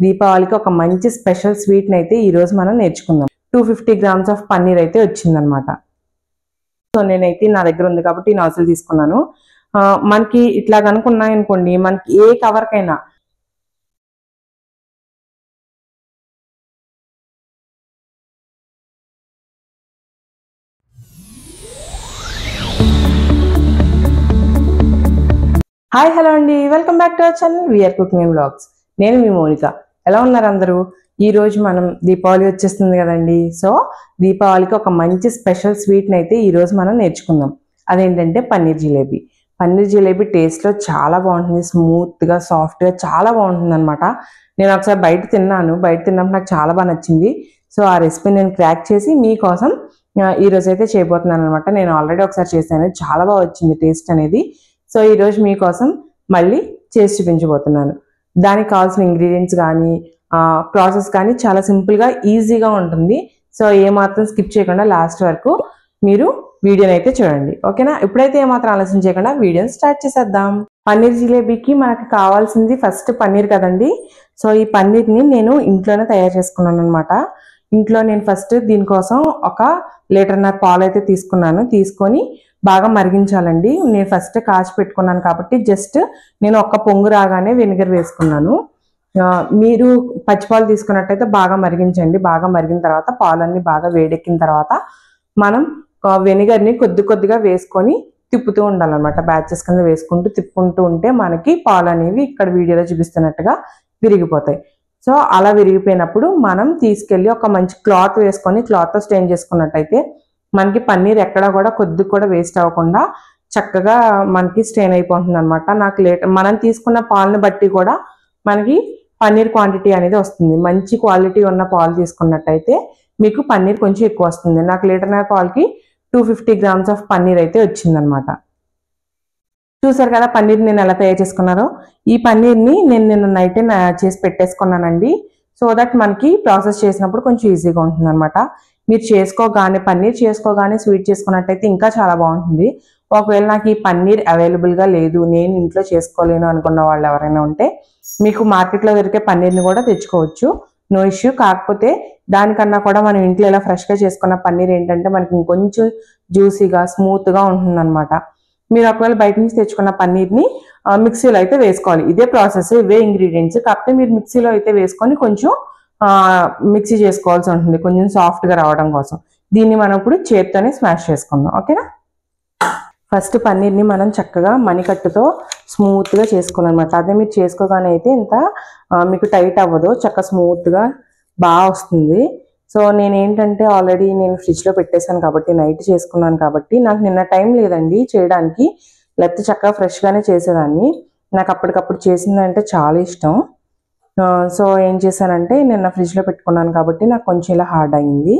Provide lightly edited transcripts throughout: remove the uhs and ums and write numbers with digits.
దీపావళికి ఒక మంచి స్పెషల్ స్వీట్ ని అయితే ఈ రోజు మనం నేర్చుకుందాం. 250 grams ఆఫ్ పన్నీర్ అయితే వచ్చిందనమాట. సో నేనైతే నా దగ్గర ఉంది కాబట్టి ఈ నాజిల్ తీసుకున్నాను. మనకి ఇట్లా కనుక ఉన్నాయనుకోండి, మనకి ఏ కవర్ కైనా హాయ్ హలో అండి, welcome back to our channel VR cooking and vlogs. నేను మీ మోనిక. ఎలా ఉన్నారు అందరూ? ఈ రోజు మనం దీపావళి వచ్చేస్తుంది కదండి. సో దీపావళికి ఒక మంచి స్పెషల్ స్వీట్ని అయితే ఈ రోజు మనం నేర్చుకుందాం. అదేంటంటే పన్నీర్ జిలేబీ. పన్నీర్ జిలేబీ టేస్ట్లో చాలా బాగుంటుంది, స్మూత్గా సాఫ్ట్గా చాలా బాగుంటుంది అనమాట. నేను ఒకసారి బయట తిన్నప్పుడు నాకు చాలా బాగా నచ్చింది. సో ఆ రెసిపీ నేను క్రాక్ చేసి మీకోసం ఈ రోజు అయితే చేయబోతున్నాను అనమాట. నేను ఆల్రెడీ ఒకసారి చేశాను, చాలా బాగా వచ్చింది టేస్ట్ అనేది. సో ఈరోజు మీకోసం మళ్ళీ చేసి చూపించబోతున్నాను. దానికి కావాల్సిన ఇంగ్రీడియంట్స్ కానీ ప్రాసెస్ కానీ చాలా సింపుల్గా ఈజీగా ఉంటుంది. సో ఏమాత్రం స్కిప్ చేయకుండా లాస్ట్ వరకు మీరు వీడియోని అయితే చూడండి, ఓకేనా? ఇప్పుడైతే ఏమాత్రం ఆలస్యం చేయకుండా వీడియోని స్టార్ట్ చేసేద్దాం. పన్నీర్ జిలేబీకి మనకు కావాల్సింది ఫస్ట్ పన్నీర్ కదండి. సో ఈ పన్నీర్ని నేను ఇంట్లోనే తయారు చేసుకున్నాను అనమాట. ఇంట్లో నేను ఫస్ట్ దీనికోసం 1.5 లీటర్ పాలు అయితే తీసుకొని బాగా మరిగించాలండి. నేను ఫస్ట్ కాచి పెట్టుకున్నాను కాబట్టి జస్ట్ నేను ఒక్క పొంగు రాగానే వెనిగర్ వేసుకున్నాను. మీరు పచ్చిపాలు తీసుకున్నట్టయితే బాగా మరిగించండి. బాగా మరిగిన తర్వాత పాలన్నీ బాగా వేడెక్కిన తర్వాత మనం వెనిగర్ని కొద్దిగా వేసుకొని తిప్పుతూ ఉండాలన్నమాట. బ్యాచెస్ కింద వేసుకుంటూ తిప్పుకుంటూ ఉంటే మనకి పాలు అనేవి ఇక్కడ వీడియోలో చూపిస్తున్నట్టుగా విరిగిపోతాయి. సో అలా విరిగిపోయినప్పుడు మనం తీసుకెళ్ళి ఒక మంచి క్లాత్ వేసుకొని క్లాత్తో స్టెయిన్ చేసుకున్నట్టయితే మనకి పన్నీర్ ఎక్కడా కూడా కొద్దిగా కూడా వేస్ట్ అవ్వకుండా చక్కగా మనకి స్టెయిన్ అయిపోతుంది అనమాట. మనం తీసుకున్న పాలని బట్టి కూడా మనకి పన్నీర్ క్వాంటిటీ అనేది వస్తుంది. మంచి క్వాలిటీ ఉన్న పాలు తీసుకున్నట్టయితే మీకు పన్నీర్ కొంచెం ఎక్కువ వస్తుంది. నాకు 1.5 లీటర్ పాలకి 250 grams ఆఫ్ పన్నీర్ అయితే వచ్చిందనమాట. చూసారు కదా పన్నీర్ నేను ఎలా తయారు చేసుకున్నారో. ఈ పన్నీర్ని నేను నిన్న నైటే చేసి పెట్టేసుకున్నానండి. సో దట్ మనకి ప్రాసెస్ చేసినప్పుడు కొంచెం ఈజీగా ఉంటుంది అనమాట. మీరు పన్నీర్ చేసుకోగానే స్వీట్ చేసుకున్నట్టయితే ఇంకా చాలా బాగుంటుంది. ఒకవేళ నాకు ఈ పన్నీర్ అవైలబుల్గా లేదు, నేను ఇంట్లో చేసుకోలేను అనుకున్న వాళ్ళు ఎవరైనా ఉంటే మీకు మార్కెట్లో దొరికే పన్నీర్ని కూడా తెచ్చుకోవచ్చు, నో ఇష్యూ. కాకపోతే దానికన్నా కూడా మనం ఇంట్లో ఇలా ఫ్రెష్గా చేసుకున్న పన్నీర్ ఏంటంటే మనకి ఇంకొంచెం జ్యూసీగా స్మూత్గా ఉంటుంది అనమాట. మీరు ఒకవేళ బయట నుంచి తెచ్చుకున్న పన్నీర్ని మిక్సీలో అయితే వేసుకోవాలి. ఇదే ప్రాసెస్, ఇవే ఇంగ్రీడియంట్స్. కాకపోతే మీరు మిక్సీలో అయితే వేసుకొని కొంచెం మిక్సీ చేసుకోవాల్సి ఉంటుంది, కొంచెం సాఫ్ట్గా రావడం కోసం. దీన్ని మనం ఇప్పుడు చేత్తోనే స్మాష్ చేసుకుందాం, ఓకేనా? ఫస్ట్ పన్నీర్ని మనం చక్కగా మణికట్టుతో స్మూత్గా చేసుకోవాలన్నమాట. అదే మీరు చేసుకోగానే అయితే ఇంత మీకు టైట్ అవ్వదు, చక్కగా స్మూత్గా బాగా వస్తుంది. సో నేనేంటంటే ఆల్రెడీ నేను ఫ్రిడ్జ్లో పెట్టేశాను కాబట్టి, నైట్ చేసుకున్నాను కాబట్టి నాకు నిన్న టైం లేదండి చేయడానికి. లేకపోతే చక్కగా ఫ్రెష్గానే చేసేదాన్ని. నాకు అప్పటికప్పుడు చేసిందంటే చాలా ఇష్టం. సో ఏం చేశానంటే నిన్న ఫ్రిడ్జ్లో పెట్టుకున్నాను కాబట్టి నాకు కొంచెం ఇలా హార్డ్ అయింది.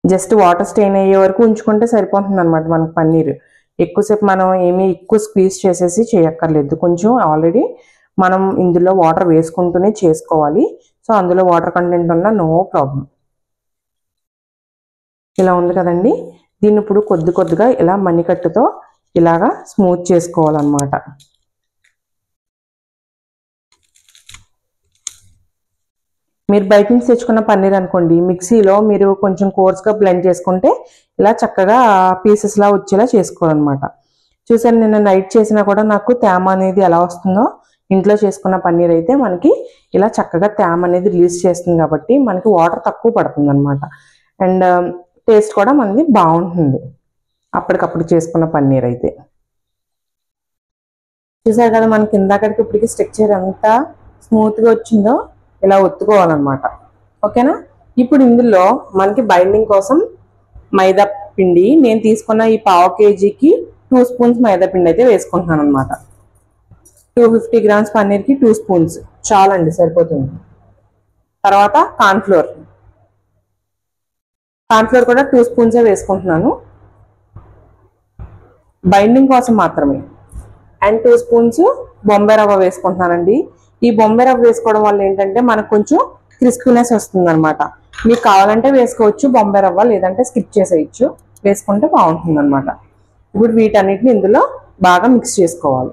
జస్ట్ వాటర్ స్టెయిన్ అయ్యే వరకు ఉంచుకుంటే సరిపోతుంది అనమాట మనకు పన్నీర్. ఎక్కువసేపు మనం ఎక్కువ స్క్వీజ్ చేసేసి చేయక్కర్లేదు. కొంచెం ఆల్రెడీ మనం ఇందులో వాటర్ వేసుకుంటూనే చేసుకోవాలి. సో అందులో వాటర్ కంటెంట్ ఉన్న నో ప్రాబ్లం. ఇలా ఉంది కదండి. దీన్ని ఇప్పుడు కొద్దిగా ఇలా మణికట్టుతో ఇలాగా స్మూత్ చేసుకోవాలన్నమాట. మీరు బయట నుంచి తెచ్చుకున్న పన్నీర్ అనుకోండి, మిక్సీలో మీరు కొంచెం కోర్స్గా బ్లెండ్ చేసుకుంటే ఇలా చక్కగా పీసెస్లా వచ్చేలా చేసుకోవాలన్నమాట. చూసాను నిన్న నైట్ చేసినా కూడా నాకు తేమ అనేది ఎలా వస్తుందో, ఇంట్లో చేసుకున్న పన్నీర్ అయితే మనకి ఇలా చక్కగా తేమ అనేది రిలీజ్ చేస్తుంది కాబట్టి మనకి వాటర్ తక్కువ పడుతుంది అనమాట. అండ్ టేస్ట్ కూడా మనది బాగుంటుంది అప్పటికప్పుడు చేసుకున్న పన్నీర్ అయితే. చూసారు కదా మనకి ఇందాకడికి ఇప్పటికి స్ట్రక్చర్ ఎంత స్మూత్గా వచ్చిందో ఇలా ఒత్తుకోవాలన్నమాట, ఓకేనా? ఇప్పుడు ఇందులో మనకి బైండింగ్ కోసం మైదా పిండి నేను తీసుకున్న ఈ 1/2 kgకి 2 స్పూన్స్ మైదా పిండి అయితే వేసుకుంటున్నాను అనమాట. 250 grams పన్నీర్కి 2 స్పూన్స్ చాలండి, సరిపోతుంది. తర్వాత కార్న్ఫ్లోర్ కూడా 2 స్పూన్సే వేసుకుంటున్నాను, బైండింగ్ కోసం మాత్రమే. అండ్ 2 స్పూన్స్ బొంబాయి రవ్వ వేసుకుంటున్నానండి. ఈ బొంబాయి రవ్వ వేసుకోవడం వల్ల ఏంటంటే మనకు కొంచెం క్రిస్పీనెస్ వస్తుంది అనమాట. మీకు కావాలంటే వేసుకోవచ్చు బొంబాయి రవ్వ, లేదంటే స్కిప్ చేసేయచ్చు. వేసుకుంటే బాగుంటుంది అనమాట. ఇప్పుడు వీటన్నిటిని ఇందులో బాగా మిక్స్ చేసుకోవాలి.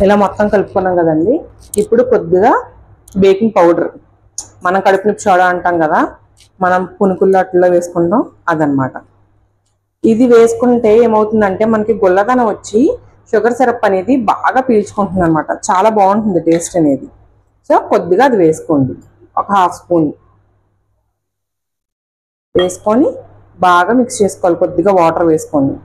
ఇలా మొత్తం కలుపుకున్నాం కదండి. ఇప్పుడు కొద్దిగా బేకింగ్ పౌడర్, మనం కడుపు నొప్పి సోడా అంటాం కదా, మనం పునుకుల్లో అట్లా వేసుకుంటాం అదనమాట. ఇది వేసుకుంటే ఏమవుతుందంటే మనకి గుల్లదనం వచ్చి షుగర్ సిరప్ అనేది బాగా పీల్చుకుంటుంది అనమాట. చాలా బాగుంటుంది టేస్ట్ అనేది. సో కొద్దిగా అది వేసుకోండి, ఒక హాఫ్ స్పూన్ వేసుకొని బాగా మిక్స్ చేసుకోవాలి. కొద్దిగా వాటర్ వేసుకోండి.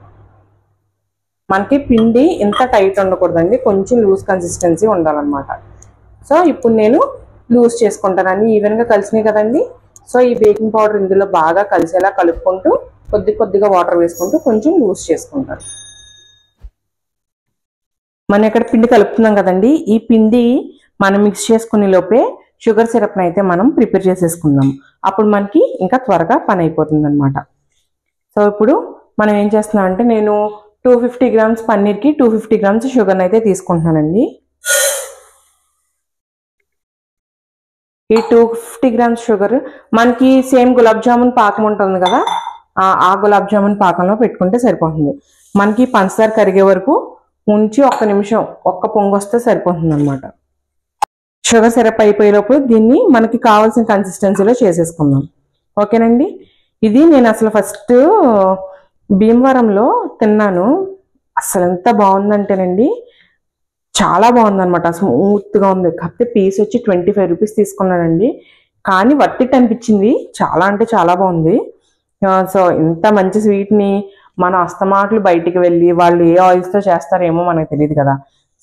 మనకి పిండి ఇంత టైట్ ఉండకూడదండి, కొంచెం లూజ్ కన్సిస్టెన్సీ ఉండాలన్నమాట. సో ఇప్పుడు నేను లూజ్ చేసుకుంటాను. అన్ని ఈవెన్గా కలిసినాయి కదండి. సో ఈ బేకింగ్ పౌడర్ ఇందులో బాగా కలిసేలా కలుపుకుంటూ కొద్దిగా వాటర్ వేసుకుంటూ కొంచెం లూజ్ చేసుకుంటాను. మనం ఇక్కడ పిండి కలుపుతున్నాం కదండి. ఈ పిండి మనం మిక్స్ చేసుకునే లోపే షుగర్ సిరప్ని అయితే మనం ప్రిపేర్ చేసేసుకుందాం. అప్పుడు మనకి ఇంకా త్వరగా పని అయిపోతుంది అనమాట. సో ఇప్పుడు మనం ఏం చేస్తున్నాం అంటే, నేను 250 గ్రామ్స్ పన్నీర్కి 250 గ్రామ్స్ షుగర్ని అయితే తీసుకుంటున్నానండి. ఈ 250 గ్రామ్స్ షుగర్ మనకి సేమ్ గులాబ్ జామున్ పాకం ఉంటుంది కదా, ఆ గులాబ్ జామున్ పాకంలో పెట్టుకుంటే సరిపోతుంది. మనకి పంచదార కరిగే వరకు ఉంచి ఒక్క నిమిషం ఒక్క పొంగు వస్తే సరిపోతుంది అనమాట. షుగర్ సిరప్ అయిపోయేటప్పుడు దీన్ని మనకి కావాల్సిన కన్సిస్టెన్సీలో చేసేసుకుందాం. ఓకేనండి. ఇది నేను అసలు ఫస్ట్ భీమవరంలో తిన్నాను. అసలు ఎంత బాగుందంటేనండి, చాలా బాగుందనమాట. స్మూత్గా ఉంది. కాకపోతే పీస్ వచ్చి 25 రూపీస్ తీసుకున్నానండి. కానీ వర్త్ ఇట్ అనిపించింది. చాలా అంటే చాలా బాగుంది. సో ఇంత మంచి స్వీట్ని మన అస్తమాట్లు బయటికి వెళ్ళి వాళ్ళు ఏ ఆయిల్స్తో చేస్తారేమో మనకు తెలియదు కదా.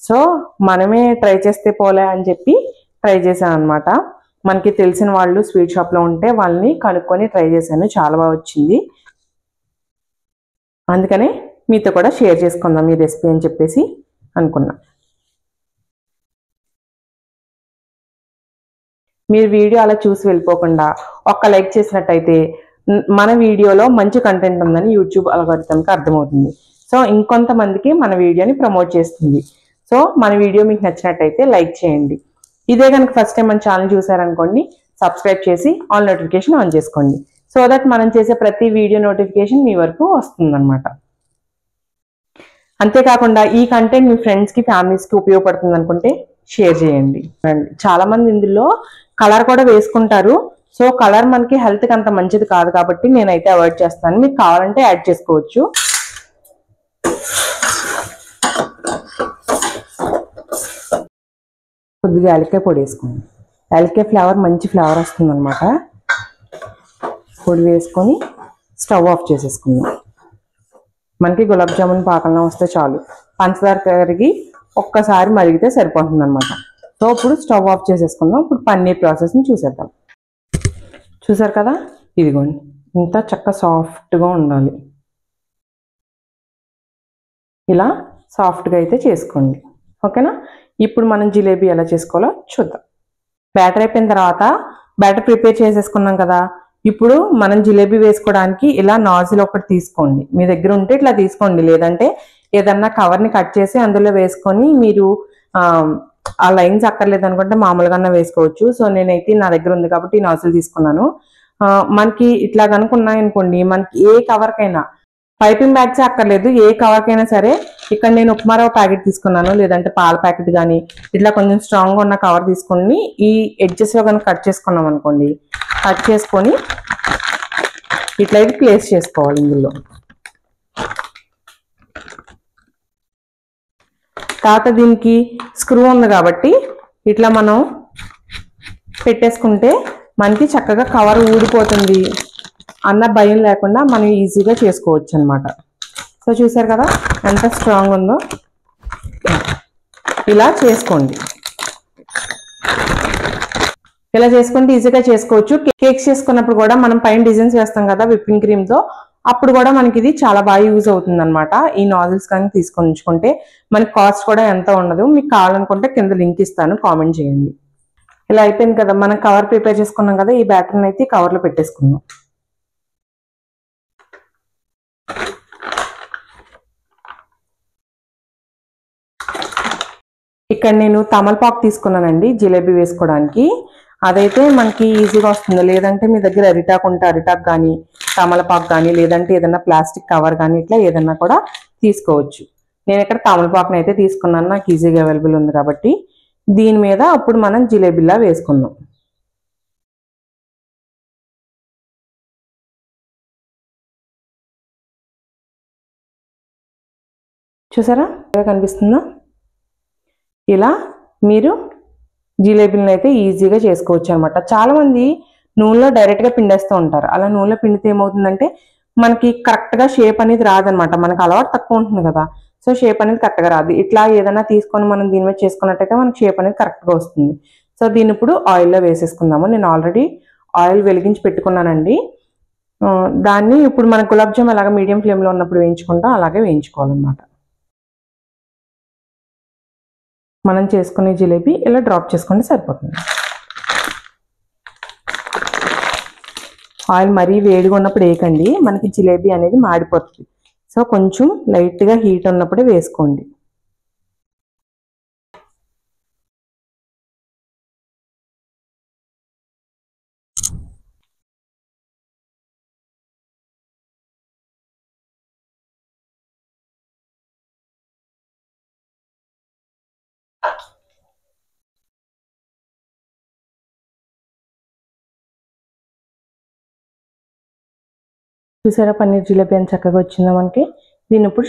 సో మనమే ట్రై చేస్తే పోలే అని చెప్పి ట్రై చేశాను అనమాట. మనకి తెలిసిన వాళ్ళు స్వీట్ షాప్లో ఉంటే వాళ్ళని కనుక్కొని ట్రై చేశాను. చాలా బాగా వచ్చింది. అందుకనే మీతో కూడా షేర్ చేసుకుందాం ఈ రెసిపీ అని చెప్పేసి అనుకున్నా. మీరు వీడియో అలా చూసి వెళ్ళిపోకుండా ఒక్క లైక్ చేసినట్టయితే మన వీడియోలో మంచి కంటెంట్ ఉందని యూట్యూబ్ అల్గోరిథంకి అర్థమవుతుంది. సో ఇంకొంతమందికి మన వీడియోని ప్రమోట్ చేస్తుంది. సో మన వీడియో మీకు నచ్చినట్టయితే లైక్ చేయండి. ఇదే కనుక ఫస్ట్ టైం మన ఛానల్ చూసారనుకోండి, సబ్స్క్రైబ్ చేసి ఆల్ నోటిఫికేషన్ ఆన్ చేసుకోండి. సో దట్ మనం చేసే ప్రతి వీడియో నోటిఫికేషన్ మీ వరకు వస్తుందన్నమాట. అంతేకాకుండా ఈ కంటెంట్ మీ ఫ్రెండ్స్కి ఫ్యామిలీస్కి ఉపయోగపడుతుంది అనుకుంటే షేర్ చేయండి. చాలా మంది ఇందులో కలర్ కూడా వేసుకుంటారు. సో కలర్ మనకి హెల్త్కి అంత మంచిది కాదు కాబట్టి నేనైతే అవాయిడ్ చేస్తాను. మీకు కావాలంటే యాడ్ చేసుకోవచ్చు. కొద్దిగా యాలక్కాయ పొడి వేసుకోండి. యాలక్కాయ ఫ్లేవర్ మంచి ఫ్లేవర్ వస్తుంది అనమాట. పొడి వేసుకొని స్టవ్ ఆఫ్ చేసేసుకుందాం. మనకి గులాబ్ జామున్ పాకంలో వస్తే చాలు. పంచదార కరిగి ఒక్కసారి మరిగితే సరిపోతుంది అనమాట. సో ఇప్పుడు స్టవ్ ఆఫ్ చేసేసుకుందాం. ఇప్పుడు పన్నీర్ ప్రాసెస్ని చూసేద్దాం. చూసారు కదా, ఇదిగోండి ఇంత చక్క సాఫ్ట్గా ఉండాలి. ఇలా సాఫ్ట్గా అయితే చేసుకోండి. ఓకేనా. ఇప్పుడు మనం జిలేబీ ఎలా చేసుకోవాలో చూద్దాం. బ్యాటర్ అయిపోయిన తర్వాత బ్యాటర్ ప్రిపేర్ చేసేసుకున్నాం కదా. ఇప్పుడు మనం జిలేబీ వేసుకోవడానికి ఇలా నాజిల్ ఒకటి తీసుకోండి. మీ దగ్గర ఉంటే ఇట్లా తీసుకోండి, లేదంటే ఏదన్నా కవర్ని కట్ చేసి అందులో వేసుకొని మీరు ఆ లైన్స్ అక్కర్లేదు అనుకుంటే మామూలుగా వేసుకోవచ్చు. సో నేనైతే నా దగ్గర ఉంది కాబట్టి ఈ నాజిల్ తీసుకున్నాను. మనకి ఇట్లా కనుకున్నాయి అనుకోండి, మనకి ఏ కవర్కైనా పైపింగ్ బ్యాగ్స్ అక్కర్లేదు, ఏ కవర్కైనా సరే. ఇక్కడ నేను ఉప్మారవ్వ ప్యాకెట్ తీసుకున్నాను, లేదంటే పాల ప్యాకెట్ కానీ ఇట్లా కొంచెం స్ట్రాంగ్గా ఉన్న కవర్ తీసుకొని ఈ ఎడ్జెస్లో కనుక కట్ చేసుకున్నాం అనుకోండి, కట్ చేసుకొని ఇట్లయితే ప్లేస్ చేసుకోవాలి. ఇందులో తర్వాత దీనికి స్క్రూ ఉంది కాబట్టి ఇట్లా మనం పెట్టేసుకుంటే మనకి చక్కగా కవర్ ఊడిపోతుంది అన్న భయం లేకుండా మనం ఈజీగా చేసుకోవచ్చు అనమాట. సో చూసారు కదా ఎంత స్ట్రాంగ్ ఉందో. ఇలా చేసుకోండి. ఇలా చేసుకుంటే ఈజీగా చేసుకోవచ్చు. కేక్స్ చేసుకున్నప్పుడు కూడా మనం పైన డిజైన్స్ వేస్తాం కదా విప్పింగ్ క్రీమ్తో, అప్పుడు కూడా మనకి ఇది చాలా బాగా యూజ్ అవుతుంది అనమాట. ఈ నాజిల్స్ కానీ తీసుకొని ఉంచుకుంటే మనకి కాస్ట్ కూడా ఎంత ఉండదు. మీకు కావాలనుకుంటే కింద లింక్ ఇస్తాను, కామెంట్ చేయండి. ఇలా అయిపోయింది కదా, మనం కవర్ ప్రిపేర్ చేసుకున్నాం కదా. ఈ బ్యాటర్ని అయితే కవర్లో పెట్టేసుకుందాం. ఇక్కడ నేను తమలపాకు తీసుకున్నానండి జిలేబీ వేసుకోవడానికి. అదైతే మనకి ఈజీగా వస్తుంది. లేదంటే మీ దగ్గర అరిటాకు ఉంటే అరిటాకు కానీ, తమలపాకు కానీ, లేదంటే ఏదైనా ప్లాస్టిక్ కవర్ కానీ ఇట్లా ఏదన్నా కూడా తీసుకోవచ్చు. నేను ఇక్కడ తమలపాకుని అయితే తీసుకున్నాను, నాకు ఈజీగా అవైలబుల్ ఉంది కాబట్టి. దీని మీద అప్పుడు మనం జిలేబీలా వేసుకుందాం. చూసారా ఎలా కనిపిస్తుందో? ఇలా మీరు జిలేబీలను అయితే ఈజీగా చేసుకోవచ్చు అనమాట. చాలామంది నూనెలో డైరెక్ట్గా పిండేస్తూ ఉంటారు. అలా నూనెలో పిండితే ఏమవుతుందంటే మనకి కరెక్ట్గా షేప్ అనేది రాదనమాట. మనకు అలవాటు తక్కువ ఉంటుంది కదా, సో షేప్ అనేది కరెక్ట్గా రాదు. ఇట్లా ఏదైనా తీసుకొని మనం దీని మీద చేసుకున్నట్టయితే మనకి షేప్ అనేది కరెక్ట్గా వస్తుంది. సో దీన్ని ఇప్పుడు ఆయిల్లో వేసేసుకుందాము. నేను ఆల్రెడీ ఆయిల్ వెలిగించి పెట్టుకున్నానండి. దాన్ని ఇప్పుడు మన గులాబ్ జామ్ అలాగే మీడియం ఫ్లేమ్లో ఉన్నప్పుడు వేయించుకుంటాం, అలాగే వేయించుకోవాలన్నమాట. మనం చేసుకునే జిలేబీ ఇలా డ్రాప్ చేసుకుంటే సరిపోతుంది. ఆయిల్ మరీ వేడిగా ఉన్నప్పుడు వేయకండి, మనకి జిలేబీ అనేది మాడిపోతుంది. సో కొంచెం లైట్గా హీట్ ఉన్నప్పుడే వేసుకోండి. చూసారా పన్నీర్ జిలేబీ అని చక్కగా వచ్చిందా మనకి. దీన్ని ఇప్పుడు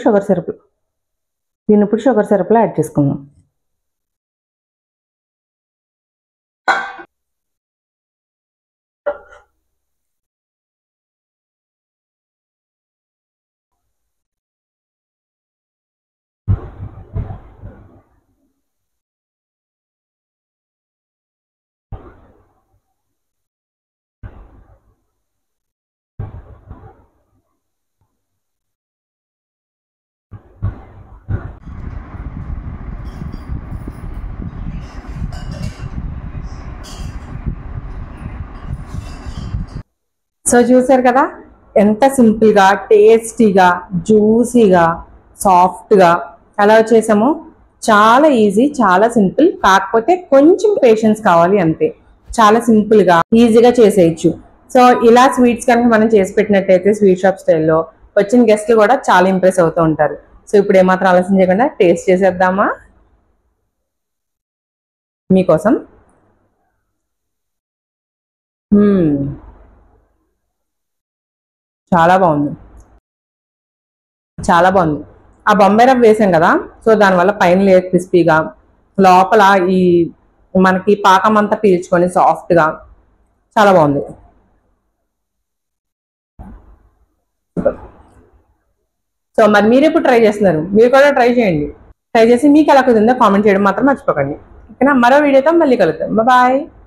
షుగర్ సిరప్లో యాడ్ చేసుకుందాం. సో చూసారు కదా ఎంత సింపుల్గా, టేస్టీగా, జ్యూసీగా, సాఫ్ట్గా ఎలా చేసామో. చాలా ఈజీ, చాలా సింపుల్. కాకపోతే కొంచెం పేషెన్స్ కావాలి అంతే. చాలా సింపుల్గా ఈజీగా చేసేయచ్చు. సో ఇలా స్వీట్స్ కనుక మనం చేసి పెట్టినట్టయితే స్వీట్ షాప్ స్టైల్లో వచ్చిన గెస్ట్లు కూడా చాలా ఇంప్రెస్ అవుతూ ఉంటారు. సో ఇప్పుడు ఏమాత్రం ఆలస్యం చేయకుండా టేస్ట్ చేసేద్దామా? మీకోసం చాలా బాగుంది, చాలా బాగుంది. ఆ బొంబాయి రవ్వ వేసాం కదా, సో దానివల్ల పైన లేయర్ క్రిస్పీగా, లోపల ఈ మనకి పాకం అంతా పీల్చుకొని సాఫ్ట్గా చాలా బాగుంది. సో మరి మీరు ఎప్పుడు ట్రై చేస్తున్నారు? మీరు కూడా ట్రై చేయండి. ట్రై చేసి మీకు ఎలా కుదిరిందో కామెంట్ చేయడం మాత్రం మర్చిపోకండి. ఓకేనా? మరో వీడియోతో మళ్ళీ కలుద్దాం. బాయ్.